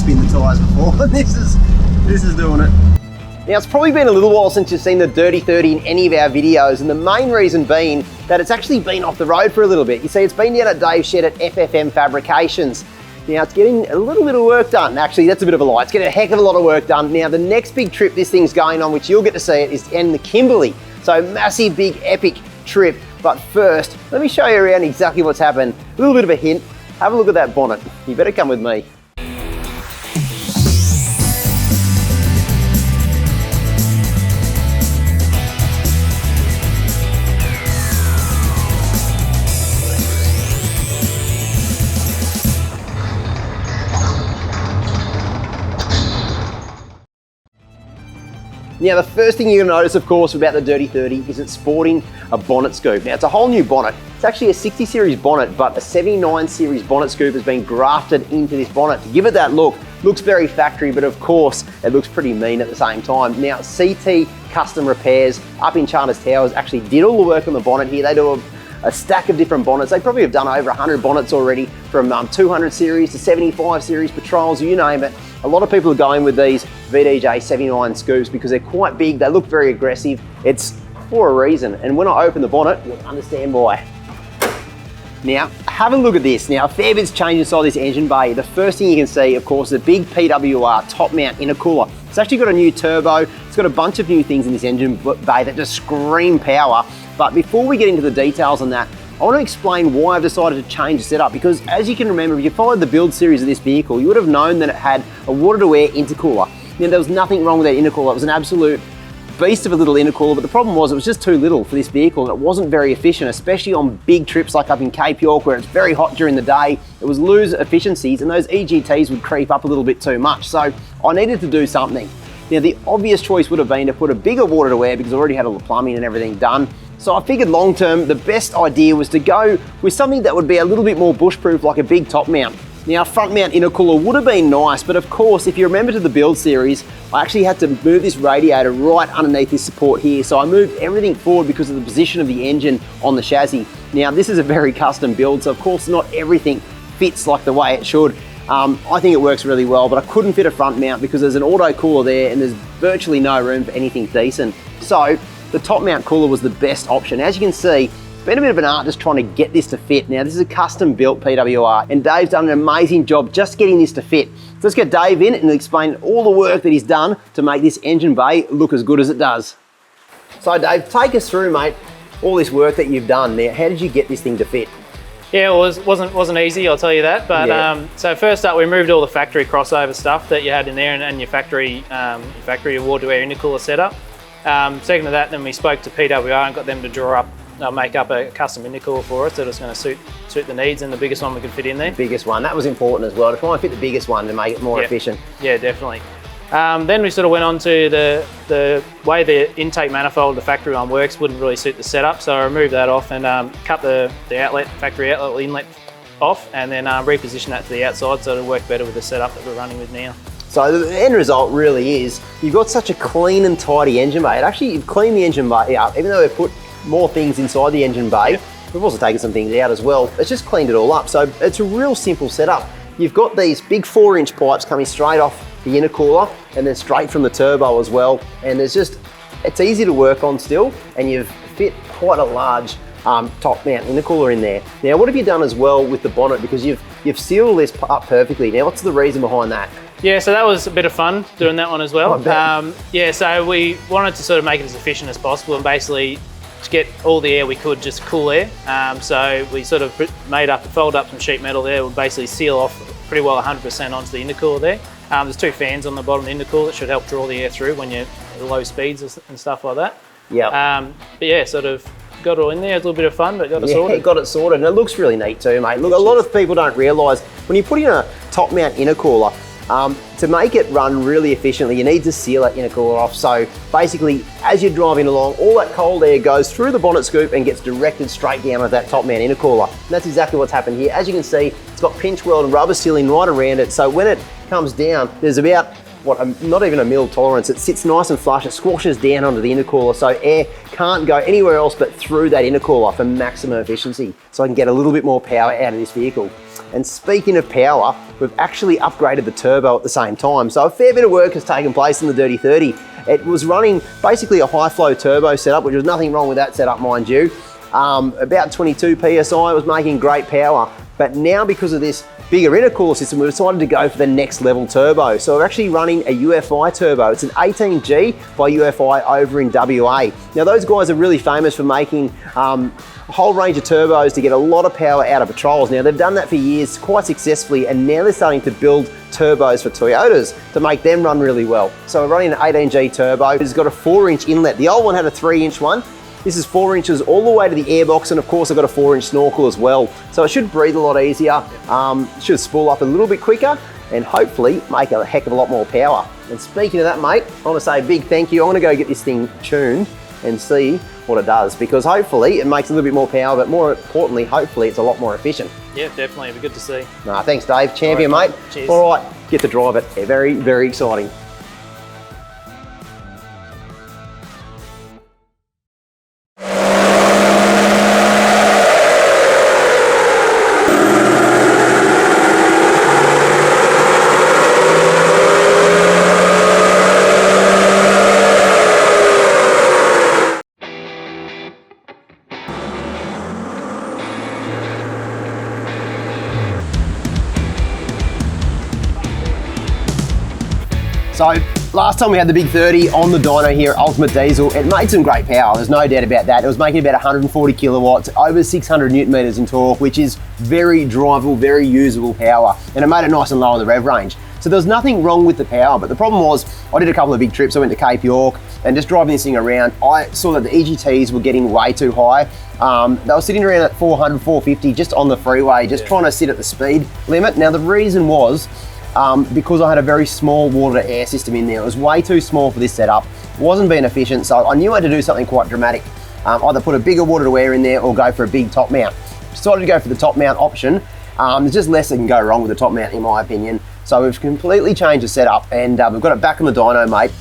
spin the tyres before. This is doing it. Now, it's probably been a little while since you've seen the Dirty 30 in any of our videos, and the main reason being that it's actually been off the road for a little bit. You see, it's been down at Dave's shed at FFM Fabrications. Now, it's getting a little bit of work done. Actually, that's a bit of a lie. It's getting a heck of a lot of work done. Now, the next big trip this thing's going on, which you'll get to see it, is in the Kimberley. So, massive, big, epic trip. But first, let me show you around exactly what's happened. A little bit of a hint. Have a look at that bonnet. You better come with me. Now, the first thing you're gonna notice, of course, about the Dirty 30 is it's sporting a bonnet scoop. Now, it's a whole new bonnet. It's actually a 60 series bonnet, but a 79 series bonnet scoop has been grafted into this bonnet to give it that look. Looks very factory, but of course, it looks pretty mean at the same time. Now, CT Custom Repairs up in Charters Towers actually did all the work on the bonnet here. They do a stack of different bonnets. They probably have done over 100 bonnets already, from 200 series to 75 series patrols, you name it. A lot of people are going with these VDJ 79 scoops because they're quite big, they look very aggressive. It's for a reason, and when I open the bonnet, you'll understand why. Now, have a look at this. Now, a fair bit's changed inside this engine bay. The first thing you can see, of course, is a big PWR top mount intercooler. It's actually got a new turbo. It's got a bunch of new things in this engine bay that just scream power. But before we get into the details on that, I want to explain why I've decided to change the setup, because as you can remember, if you followed the build series of this vehicle, you would have known that it had a water-to-air intercooler. Now, there was nothing wrong with that intercooler. It was an absolute beast of a little intercooler, but the problem was it was just too little for this vehicle, and it wasn't very efficient, especially on big trips like up in Cape York where it's very hot during the day. It was lose efficiencies, and those EGTS would creep up a little bit too much. So I needed to do something. Now, the obvious choice would have been to put a bigger water-to-air because I already had all the plumbing and everything done. So I figured long term, the best idea was to go with something that would be a little bit more bush-proof, like a big top mount. Now, front mount intercooler would have been nice, but of course, if you remember to the build series, I actually had to move this radiator right underneath this support here. So I moved everything forward because of the position of the engine on the chassis. Now, this is a very custom build, so of course, not everything fits like the way it should. I think it works really well, but I couldn't fit a front mount because there's an auto cooler there and there's virtually no room for anything decent. So the top mount cooler was the best option. As you can see, it's been a bit of an art just trying to get this to fit. Now, this is a custom built PWR, and Dave's done an amazing job just getting this to fit. So let's get Dave in and explain all the work that he's done to make this engine bay look as good as it does. So Dave, take us through, mate, all this work that you've done. Now, how did you get this thing to fit? Yeah, it wasn't easy, I'll tell you that. But yeah. So first up, we removed all the factory crossover stuff that you had in there, and your factory water-to-air intercooler setup. Second to that, then we spoke to PWR and got them to draw up, make up a custom intercooler for us that was going to suit the needs, and the biggest one we could fit in there. The biggest one, that was important as well, to try and fit the biggest one to make it more efficient. Yeah, definitely. Then we sort of went on to the way the intake manifold, the factory one works, wouldn't really suit the setup, so I removed that off and cut the factory outlet inlet off, and then repositioned that to the outside so it'll work better with the setup that we're running with now. So the end result really is, you've got such a clean and tidy engine bay. You've cleaned the engine bay up, even though we've put more things inside the engine bay, we've also taken some things out as well. It's just cleaned it all up. So it's a real simple setup. You've got these big 4-inch pipes coming straight off the intercooler and then straight from the turbo as well. And it's easy to work on still, and you've fit quite a large top mount intercooler in there. Now, what have you done as well with the bonnet? Because you've sealed this up perfectly. Now, what's the reason behind that? Yeah, so that was a bit of fun doing that one as well. Yeah, so we wanted to sort of make it as efficient as possible and basically to get all the air we could, just cool air. So we sort of fold up some sheet metal there. We'll basically seal off pretty well 100% onto the intercooler there. There's 2 fans on the bottom of the intercooler that should help draw the air through when you're at low speeds and stuff like that. Yeah. But yeah, sort of got it all in there. It was a little bit of fun, but got it sorted. Yeah, got it sorted, and it looks really neat too, mate. Look, a lot of people don't realise when you put in a top mount intercooler, to make it run really efficiently, you need to seal that intercooler off. So basically, as you're driving along, all that cold air goes through the bonnet scoop and gets directed straight down with that top mount intercooler. And that's exactly what's happened here. As you can see, it's got pinch weld and rubber sealing right around it. So when it comes down, there's about not even a mil tolerance. It sits nice and flush. It squashes down onto the intercooler, so air can't go anywhere else but through that intercooler for maximum efficiency. So I can get a little bit more power out of this vehicle. And speaking of power, we've actually upgraded the turbo at the same time. So a fair bit of work has taken place in the Dirty 30. It was running basically a high flow turbo setup, which was nothing wrong with that setup, mind you. About 22 PSI, it was making great power. But now because of this bigger intercooler system, we've decided to go for the next level turbo. So we're actually running a UFI turbo. It's an 18G by UFI over in WA. Now those guys are really famous for making a whole range of turbos to get a lot of power out of patrols. Now they've done that for years quite successfully, and now they're starting to build turbos for Toyotas to make them run really well. So we're running an 18G turbo. It's got a 4-inch inlet. The old one had a 3-inch one. This is 4 inches all the way to the airbox, and of course I've got a 4-inch snorkel as well. So it should breathe a lot easier, should spool up a little bit quicker, and hopefully make a heck of a lot more power. And speaking of that, mate, I want to say a big thank you. I want to go get this thing tuned and see what it does, because hopefully it makes a little bit more power, but more importantly, hopefully it's a lot more efficient. Yeah, definitely. It'd be good to see. Nah, thanks, Dave. Champion, mate. Cheers. All right, get to drive it. Very, very exciting. So last time we had the big 30 on the dyno here, Ultimate Diesel, it made some great power, there's no doubt about that. It was making about 140 kilowatts, over 600 Newton meters in torque, which is very drivable, very usable power. And it made it nice and low in the rev range. So there was nothing wrong with the power, but the problem was I did a couple of big trips. I went to Cape York, and just driving this thing around, I saw that the EGTs were getting way too high. They were sitting around at 400, 450 just on the freeway, just trying to sit at the speed limit. Now the reason was, because I had a very small water to air system in there. It was way too small for this setup. It wasn't being efficient, so I knew I had to do something quite dramatic. Either put a bigger water to air in there or go for a big top mount. Decided to go for the top mount option. There's just less that can go wrong with the top mount in my opinion. So we've completely changed the setup, and we've got it back on the dyno, mate.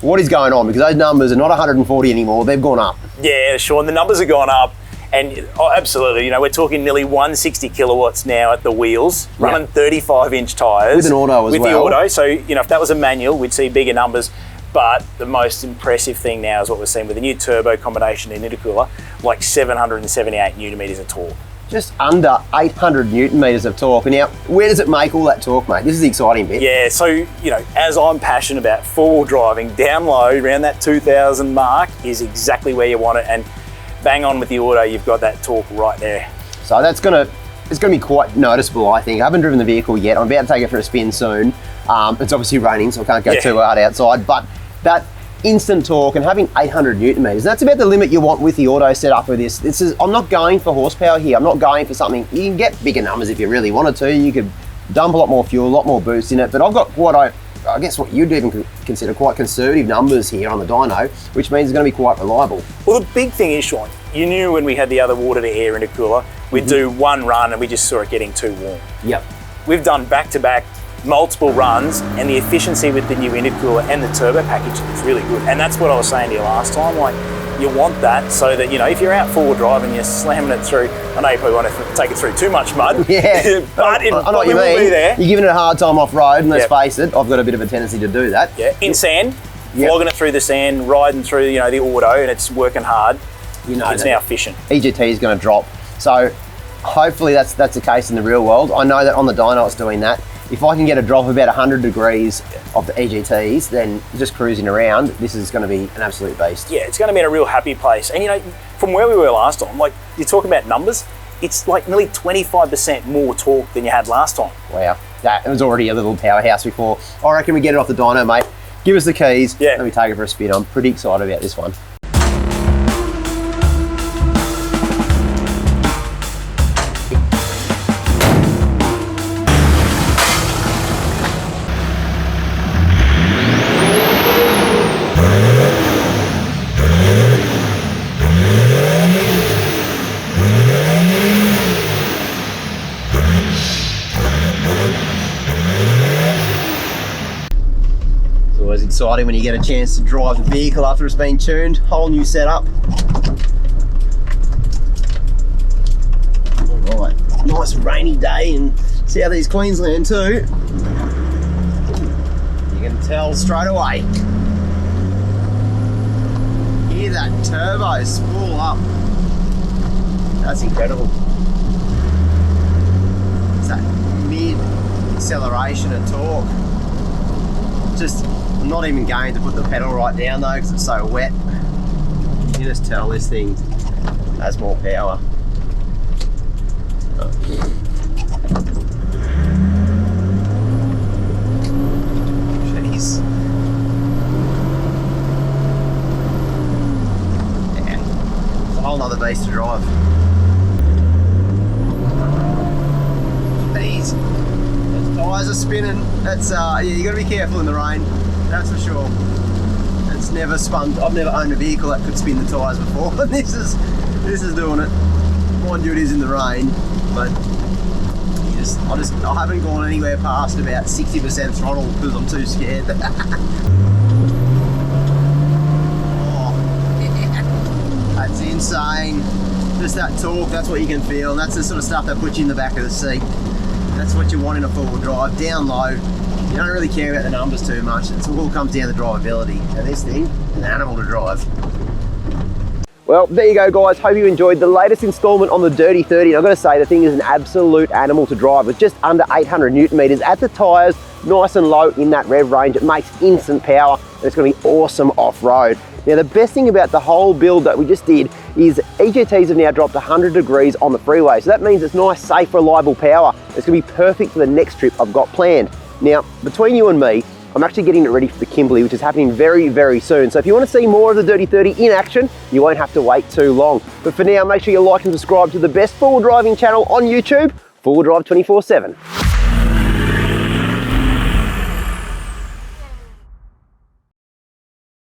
What is going on? Because those numbers are not 140 anymore, they've gone up. Yeah, Sean, the numbers have gone up. And absolutely, you know, we're talking nearly 160 kilowatts now at the wheels, running 35-inch tyres. With an auto as well. With the auto, so, you know, if that was a manual, we'd see bigger numbers. But the most impressive thing now is what we're seeing with the new turbo combination and intercooler, like 778 Newton meters of torque. Just under 800 Newton meters of torque. And now, where does it make all that torque, mate? This is the exciting bit. Yeah, so, you know, as I'm passionate about four-wheel driving, down low, around that 2,000 mark is exactly where you want it. And bang on with the auto, you've got that torque right there. So it's gonna be quite noticeable, I think. I haven't driven the vehicle yet. I'm about to take it for a spin soon. It's obviously raining, so I can't go too hard outside, but that instant torque and having 800 Newton meters, that's about the limit you want with the auto setup of this. I'm not going for horsepower here. I'm not going for something. You can get bigger numbers if you really wanted to. You could dump a lot more fuel, a lot more boost in it, but I've got what I guess what you'd even consider quite conservative numbers here on the dyno, which means it's going to be quite reliable. Well, the big thing is, Sean, you knew when we had the other water to air intercooler, we'd do one run and we just saw it getting too warm. Yep. We've done back-to-back multiple runs, and the efficiency with the new intercooler and the turbo package is really good. And that's what I was saying to you last time, like, you want that so that, you know, if you're out four-wheel drive and you're slamming it through, I know you probably want to take it through too much mud, yeah, but it I know what you will mean. be there. You're giving it a hard time off-road, and let's face it, I've got a bit of a tendency to do that. Yeah, in sand, flogging it through the sand, riding through, you know, the auto, and it's working hard. You know, it's now efficient. EGT is going to drop, so hopefully that's the case in the real world. I know that on the dyno it's doing that. If I can get a drop of about 100 degrees of the EGTs, then just cruising around, this is going to be an absolute beast. Yeah, it's going to be in a real happy place. And you know, from where we were last time, like you're talking about numbers, it's like nearly 25% more torque than you had last time. Wow, that was already a little powerhouse before. I reckon we get it off the dyno, mate. Give us the keys, let me take it for a spin. I'm pretty excited about this one. Always exciting when you get a chance to drive the vehicle after it's been tuned. Whole new setup. Alright, nice rainy day in southeast Queensland too. You can tell straight away. Hear that turbo spool up. That's incredible. It's that mid acceleration and torque. Just, I'm not even going to put the pedal right down though because it's so wet. You just tell this thing has more power. Jeez. Yeah, it's a whole nother beast to drive. Jeez. Those tyres are spinning. That's yeah, you got to be careful in the rain. That's for sure. It's never spun. I've never owned a vehicle that could spin the tyres before. This is doing it. Mind you, it is in the rain, but I haven't gone anywhere past about 60% throttle because I'm too scared. Oh, yeah. That's insane. Just that torque, that's what you can feel, and that's the sort of stuff that puts you in the back of the seat. That's what you want in a four-wheel drive, down low. You don't really care about the numbers too much. It all comes down to drivability. And this thing, an animal to drive. Well, there you go guys, hope you enjoyed the latest installment on the Dirty 30. And I've got to say, the thing is an absolute animal to drive with just under 800 Newton meters at the tyres, nice and low in that rev range. It makes instant power and it's going to be awesome off-road. Now the best thing about the whole build that we just did is EGTS have now dropped 100 degrees on the freeway. So that means it's nice, safe, reliable power. It's going to be perfect for the next trip I've got planned. Now, between you and me, I'm actually getting it ready for the Kimberley, which is happening very, very soon. So if you want to see more of the Dirty 30 in action, you won't have to wait too long. But for now, make sure you like and subscribe to the best four-wheel driving channel on YouTube, 4Wheel Drive 24/7.